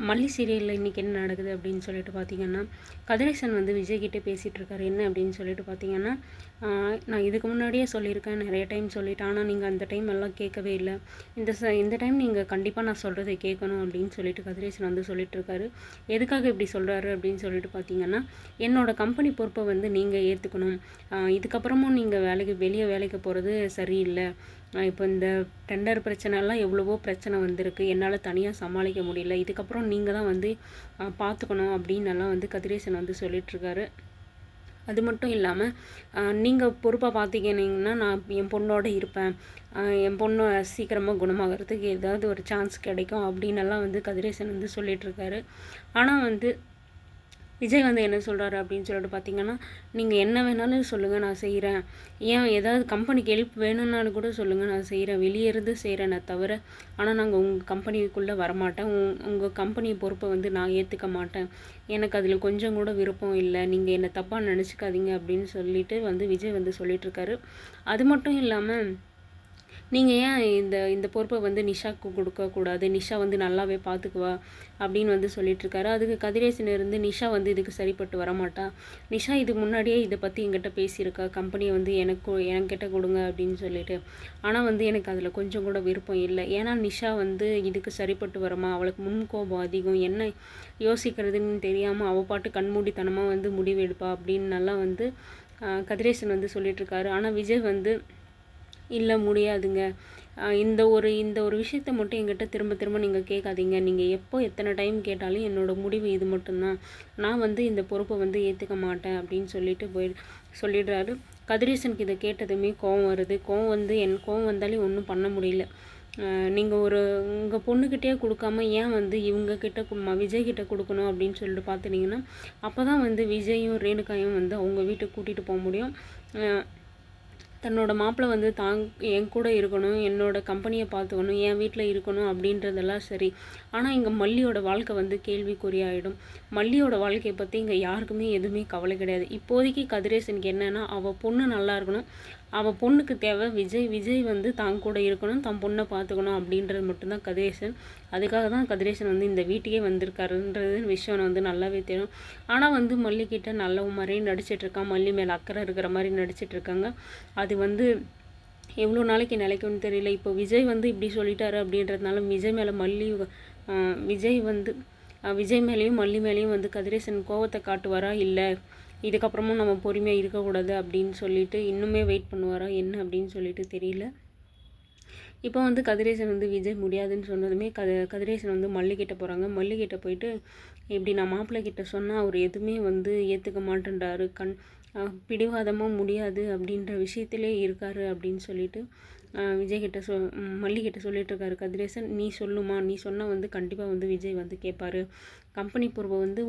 மல்லி சீரியலில் இன்றைக்கி என்ன நடக்குது அப்படின்னு சொல்லிட்டு பார்த்தீங்கன்னா, கதிரேசன் வந்து விஜய்கிட்ட பேசிகிட்டு இருக்காரு. என்ன அப்படின்னு சொல்லிட்டு பார்த்தீங்கன்னா, நான் இதுக்கு முன்னாடியே சொல்லியிருக்கேன், நிறைய டைம் சொல்லிட்டேன். ஆனால் நீங்கள் அந்த டைம் எல்லாம் கேட்கவே இல்லை. இந்த டைம் நீங்கள் கண்டிப்பாக நான் சொல்கிறத கேட்கணும் அப்படின்னு சொல்லிட்டு கதிரேசன் வந்து சொல்லிட்டுருக்காரு. எதுக்காக இப்படி சொல்கிறாரு அப்படின்னு சொல்லிட்டு பார்த்தீங்கன்னா, என்னோடய கம்பெனி பொறுப்பை வந்து நீங்கள் ஏற்றுக்கணும். இதுக்கப்புறமும் நீங்கள் வெளியே வேலைக்கு போகிறது சரியில்லை. இப்போ இந்த டெண்டர் பிரச்சனைலாம் எவ்வளவோ பிரச்சனை வந்திருக்கு. என்னால் தனியாக சமாளிக்க முடியல. இதுக்கப்புறம் நீங்கள் தான் வந்து பார்த்துக்கணும் அப்படின்னெல்லாம் வந்து கதிரேசன் வந்து சொல்லிகிட்ருக்காரு. அது மட்டும் இல்லாமல் நீங்கள் பொறுப்பாக பார்த்தீங்கன்னா நான் என் பொண்ணோட இருப்பேன். என் பொண்ணு சீக்கிரமாக குணமாகறதுக்கு ஏதாவது ஒரு சான்ஸ் கிடைக்கும் அப்படின்னெல்லாம் வந்து கதிரேசன் வந்து சொல்லிகிட்ருக்காரு. ஆனால் வந்து விஜய் வந்து என்ன சொல்கிறாரு அப்படின்னு சொல்லிட்டு பார்த்தீங்கன்னா, நீங்கள் என்ன வேணாலும் சொல்லுங்கள், நான் செய்கிறேன். ஏன் ஏதாவது கம்பெனிக்கு ஹெல்ப் வேணும்னாலும் கூட சொல்லுங்கள், நான் செய்கிறேன். வெளியே இருந்து செய்கிறேனே தவிர, ஆனால் நாங்கள் உங்கள் கம்பெனிக்குள்ளே வரமாட்டேன். உங்கள் கம்பெனி பொறுப்பை வந்து நான் ஏற்றுக்க மாட்டேன். எனக்கு அதில் கொஞ்சம் கூட விருப்பம் இல்லை. நீங்கள் என்னை தப்பாக நினச்சிக்காதீங்க அப்படின்னு சொல்லிட்டு வந்து விஜய் வந்து சொல்லிகிட்ருக்காரு. அது மட்டும் இல்லாமல், நீங்கள் ஏன் இந்த இந்த பொறுப்பை வந்து நிஷாவுக்கு கொடுக்கக்கூடாது, நிஷா வந்து நல்லாவே பார்த்துக்குவா அப்படின்னு வந்து சொல்லிகிட்ருக்காரு. அதுக்கு கதிரேசன் இருந்து நிஷா வந்து இதுக்கு சரிப்பட்டு வரமாட்டா. நிஷா இதுக்கு முன்னாடியே இதை பற்றி என்கிட்ட பேசியிருக்கா, கம்பெனியை வந்து என்கிட்ட கொடுங்க அப்படின்னு சொல்லிட்டு. ஆனால் வந்து எனக்கு அதில் கொஞ்சம் கூட விருப்பம் இல்லை. ஏன்னா நிஷா வந்து இதுக்கு சரிப்பட்டு வரமா, அவளுக்கு முன்கோபம் அதிகம், என்ன யோசிக்கிறதுன்னு தெரியாமல் அவள் பாட்டு கண்மூடித்தனமாக வந்து முடிவு எடுப்பா அப்படின்னு நல்லா வந்து கதிரேசன் வந்து சொல்லிகிட்ருக்காரு. ஆனால் விஜய் வந்து இல்லை முடியாதுங்க, இந்த ஒரு விஷயத்த மட்டும் என்கிட்ட திரும்ப திரும்ப நீங்கள் கேட்காதீங்க. நீங்கள் எப்போ எத்தனை டைம் கேட்டாலும் என்னோடய முடிவு இது மட்டும்தான். நான் வந்து இந்த பொறுப்பை வந்து ஏற்றுக்க மாட்டேன் அப்படின்னு சொல்லிட்டு சொல்லிடுறாரு. கதிரேசனுக்கு இதை கேட்டதுமே கோவம் வருது. கோவம் வந்தாலே ஒன்றும் பண்ண முடியல. நீங்கள் உங்கள் பொண்ணுக்கிட்டே கொடுக்காம ஏன் வந்து இவங்கக்கிட்ட விஜய்கிட்ட கொடுக்கணும் அப்படின்னு சொல்லிட்டு பார்த்துட்டிங்கன்னா, அப்போ தான் வந்து விஜயும் ரேணுகாயும் வந்து அவங்க வீட்டுக்கு கூட்டிகிட்டு போக முடியும். தன்னோட மாப்பிள்ளை வந்து என் கூட இருக்கணும், என்னோடய கம்பெனியை பார்த்துக்கணும், என் வீட்டில் இருக்கணும் அப்படின்றதெல்லாம் சரி. ஆனால் இங்கே மல்லியோட வாழ்க்கை வந்து கேள்விக்குறியாயிடும். மல்லியோட வாழ்க்கையை பற்றி இங்கே யாருக்குமே எதுவுமே கவலை கிடையாது. இப்போதைக்கு கதிரேசனுக்கு என்னென்னா, அவள் பொண்ணு நல்லா இருக்கணும், அவள் பொண்ணுக்கு தேவை விஜய் வந்து கூட இருக்கணும், தன் பொண்ணை பார்த்துக்கணும் அப்படின்றது மட்டும்தான் கதிரேசன். அதுக்காக தான் கதிரேசன் வந்து இந்த வீட்டுக்கே வந்திருக்காருன்றது விஷயம் வந்து நல்லாவே தெரியும். ஆனால் வந்து மல்லிக்கிட்ட நல்ல மாதிரியே நடிச்சிட்ருக்கான், மல்லி மேலே அக்கறை இருக்கிற மாதிரி நடிச்சிட்ருக்காங்க. அது வந்து எவ்வளோ நாளைக்கு நிலைக்கும்னு தெரியல. இப்போ விஜய் வந்து இப்படி சொல்லிட்டாரு அப்படின்றதுனால விஜய் மேலேயும் மல்லி மேலேயும் வந்து கதிரேசன் கோவத்தை காட்டுவாரா, இல்லை இதுக்கப்புறமும் நம்ம பொறுமையாக இருக்கக்கூடாது அப்படின்னு சொல்லிட்டு இன்னுமே வெயிட் பண்ணுவாரா என்ன அப்படின்னு சொல்லிட்டு தெரியல. இப்போ வந்து கதிரேசன் வந்து விஜய் முடியாதுன்னு சொன்னதுமே கதிரேசன் வந்து மல்லிகிட்ட போகிறாங்க. மல்லிகிட்ட போயிட்டு இப்படி நான் மாப்பிள்ளை கிட்ட சொன்னால் அவர் எதுவுமே வந்து ஏற்றுக்க மாட்டேன்றாரு, பிடிவாதமாக முடியாது அப்படின்ற விஷயத்திலே இருக்காரு அப்படின்னு சொல்லிட்டு விஜய்கிட்ட மல்லிகிட்ட சொல்லிகிட்ருக்காரு கதிரேசன். நீ சொல்லுமா, நீ சொன்னால் வந்து கண்டிப்பாக வந்து விஜய் வந்து கேட்பாரு, கம்பெனி பொறுப்பை வந்து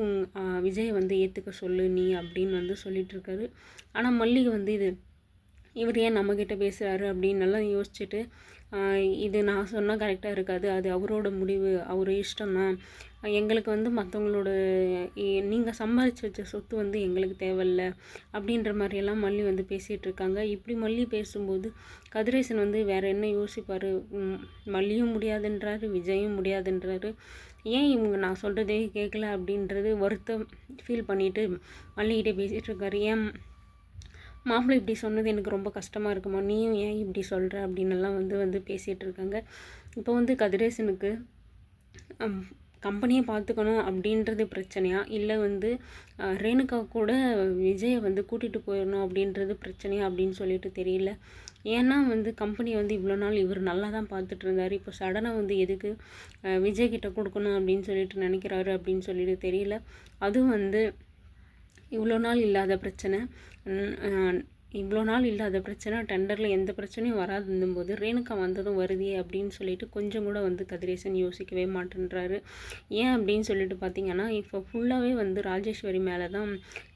விஜயை வந்து ஏற்றுக்க சொல்லு நீ அப்படின்னு வந்து சொல்லிகிட்ருக்காரு. ஆனால் மல்லிகை வந்து இவர் ஏன் நம்மக்கிட்ட பேசுகிறாரு அப்படின்னு நல்லா யோசிச்சுட்டு, இது நான் சொன்னால் கரெக்டாக இருக்காது, அது அவரோட முடிவு, அவர் இஷ்டம்தான், எங்களுக்கு வந்து மற்றவங்களோட நீங்கள் சம்பாதிச்சு வச்ச சொத்து வந்து எங்களுக்கு தேவையில்ல அப்படின்ற மாதிரியெல்லாம் மல்லி வந்து பேசிகிட்டு இருக்காங்க. இப்படி மல்லி பேசும்போது கதிரேசன் வந்து வேறு என்ன யோசிப்பார், மல்லியும் முடியாதுன்றாரு, விஜயும் முடியாதுன்றாரு, ஏன் இவங்க நான் சொல்கிறதே கேட்கல அப்படின்றது வருத்தம் ஃபீல் பண்ணிவிட்டு மல்லிகிட்டே பேசிகிட்டு இருக்காரு. ஏன் மாப்பிள்ளை இப்படி சொன்னது எனக்கு ரொம்ப கஷ்டமாக இருக்குமா, நீயும் ஏன் இப்படி சொல்கிற அப்படின்னெல்லாம் வந்து பேசிகிட்டு இருக்காங்க. இப்போ வந்து கதிரேசனுக்கு கம்பெனியை பார்த்துக்கணும் அப்படின்றது பிரச்சனையா, இல்லை வந்து ரேணுகா கூட விஜயை வந்து கூட்டிகிட்டு போயிடணும் அப்படின்றது பிரச்சனையா அப்படின்னு சொல்லிட்டு தெரியல. ஏன்னா வந்து கம்பெனியை வந்து இவ்வளோ நாள் இவர் நல்லா தான் பார்த்துட்டு இருந்தார். இப்போ சடனாக வந்து எதுக்கு விஜய்கிட்ட கொடுக்கணும் அப்படின்னு சொல்லிட்டு நினைக்கிறாரு அப்படின்னு சொல்லிட்டு தெரியல. அதுவும் வந்து இவ்வளோ நாள் இல்லாத பிரச்சனை டெண்டரில் எந்த பிரச்சனையும் வராதுங்கும்போது ரேணுகா வந்ததும் வருதியே அப்படின்னு சொல்லிட்டு கொஞ்சம் கூட வந்து கதிரேசன் யோசிக்கவே மாட்டேன்றாரு. ஏன் அப்படின்னு சொல்லிட்டு பார்த்தீங்கன்னா, இப்போ ஃபுல்லாகவே வந்து ராஜேஸ்வரி மேலே தான்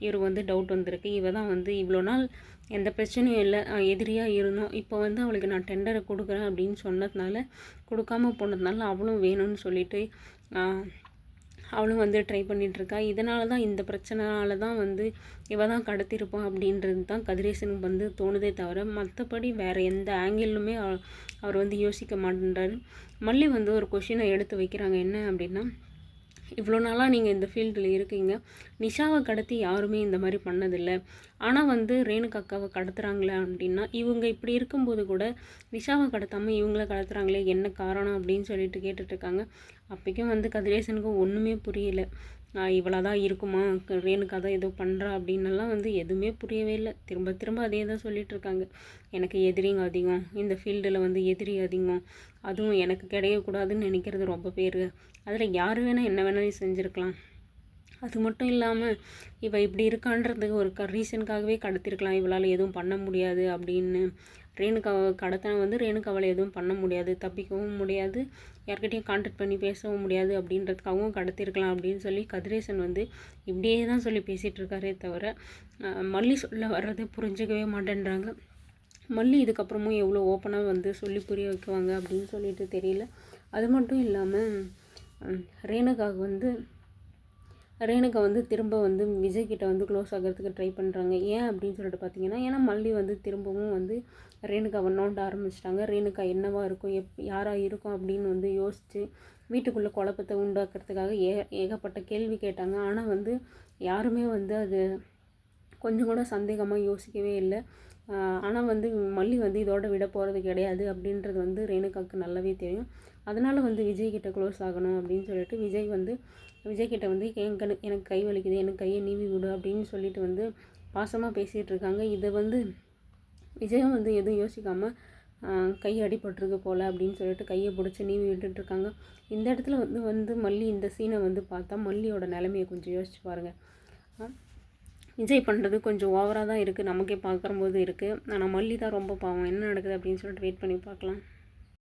இவர் வந்து டவுட் வந்திருக்கு. இவ தான் வந்து இவ்வளோ நாள் எந்த பிரச்சனையும் இல்லை, எதிரியாக இருந்தோம், இப்போ வந்து அவளுக்கு நான் டெண்டரை கொடுக்குறேன் அப்படின்னு சொன்னதுனால, கொடுக்காம போனதுனால அவளும் வேணும்னு சொல்லிட்டு அவளும் வந்து ட்ரை பண்ணிகிட்ருக்கா. இதனால தான் இந்த பிரச்சனைனால தான் வந்து இவ தான் கடத்திருப்பான் அப்படின்றது தான் கதிரேசனுக்கு வந்து தோணுதே தவிர மற்றபடி வேறு எந்த ஆங்கிளுமே அவர் வந்து யோசிக்க மாட்டேன்றாரு. மல்லி வந்து ஒரு கொஷினை எடுத்து வைக்கிறாங்க. என்ன அப்படின்னா, இவ்வளோ நாளாக நீங்கள் இந்த ஃபீல்டில் இருக்கீங்க. நிஷாவை கடத்தி யாருமே இந்த மாதிரி பண்ணதில்லை. ஆனால் வந்து ரேணுகா அக்காவை கடத்துகிறாங்களே அப்படின்னா, இவங்க இப்படி இருக்கும்போது கூட நிஷாவை கடத்தாமல் இவங்கள கடத்துகிறாங்களே என்ன காரணம் அப்படின்னு சொல்லிட்டு கேட்டுட்ருக்காங்க. அப்போக்கும் வந்து கதிரேசனுக்கு ஒன்றுமே புரியல. இவ்வளோ தான் இருக்குமா, ரேணுகா தான் ஏதோ பண்ணுறா அப்படின்னலாம் வந்து எதுவுமே புரியவே இல்லை. திரும்ப திரும்ப அதே தான் சொல்லிகிட்ருக்காங்க. எனக்கு எதிரிங்க அதிகம், இந்த ஃபீல்டில் வந்து எதிரி அதிகம், அதுவும் எனக்கு கிடையக்கூடாதுன்னு நினைக்கிறது ரொம்ப பேர். அதில் யார் வேணால் என்ன வேணாலும் செஞ்சுருக்கலாம். அது மட்டும் இல்லாமல் இவள் இப்படி இருக்கான்றதுக்கு ஒரு ரீசனுக்காகவே கடத்திருக்கலாம். இவளால் எதுவும் பண்ண முடியாது அப்படின்னு. ரேணுகாவை கடத்தின வந்து ரேணுகாவால் எதுவும் பண்ண முடியாது, தப்பிக்கவும் முடியாது, யார்கிட்டையும் கான்டாக்ட் பண்ணி பேசவும் முடியாது அப்படின்றதுக்காகவும் கடத்திருக்கலாம் அப்படின்னு சொல்லி கதிரேசன் வந்து இப்படியே தான் சொல்லி பேசிகிட்டு இருக்காரே தவிர மல்லி சொல்ல வர்றதை புரிஞ்சுக்கவே மாட்டேன்றாங்க. மல்லி இதுக்கப்புறமும் எவ்வளோ ஓப்பனாக வந்து சொல்லி புரிய வைக்குவாங்க அப்படின்னு சொல்லிட்டு தெரியல. அது மட்டும் இல்லாமல் ரேணுகா வந்து திரும்ப வந்து விஜய்கிட்ட வந்து க்ளோஸ் ஆகிறதுக்கு ட்ரை பண்ணுறாங்க. ஏன் அப்படின்னு சொல்லிட்டு பார்த்தீங்கன்னா, ஏன்னா மல்லி வந்து திரும்பவும் வந்து ரேணுகாவை நோண்ட ஆரம்பிச்சிட்டாங்க. ரேணுகா என்னவா இருக்கும், யாராக இருக்கும் அப்படின்னு வந்து யோசித்து வீட்டுக்குள்ளே குழப்பத்தை உண்டாக்குறதுக்காக ஏகப்பட்ட கேள்வி கேட்டாங்க. ஆனால் வந்து யாருமே வந்து அது கொஞ்சம் கூட சந்தேகமாக யோசிக்கவே இல்லை. ஆனால் வந்து மல்லி வந்து இதோட விட போகிறது கிடையாது அப்படின்றது வந்து ரேணுகாவுக்கு நல்லாவே தெரியும். அதனால் வந்து விஜய்கிட்ட க்ளோஸ் ஆகணும் அப்படின்னு சொல்லிட்டு விஜய்கிட்ட வந்து எனக்கு கை வலிக்குது, எனக்கு கையை நீவி விடு அப்படின்னு சொல்லிட்டு வந்து பாசமாக பேசிகிட்டு இருக்காங்க. இதை வந்து விஜயும் வந்து எதுவும் யோசிக்காமல் கை அடிபட்டிருக்கு போல் அப்படின்னு சொல்லிட்டு கையை பிடிச்சி நீவி விட்டுட்ருக்காங்க. இந்த இடத்துல வந்து மல்லி இந்த சீனை வந்து பார்த்தா மல்லியோட நிலைமையை கொஞ்சம் யோசிச்சு பாருங்கள். விஜய் பண்ணுறது கொஞ்சம் ஓவராக தான் இருக்குது, நமக்கே பார்க்கும்போது இருக்குது. ஆனால் மல்லி தான் ரொம்ப பாவம். என்ன நடக்குது அப்படின்னு சொல்லிட்டு வெயிட் பண்ணி பார்க்கலாம்.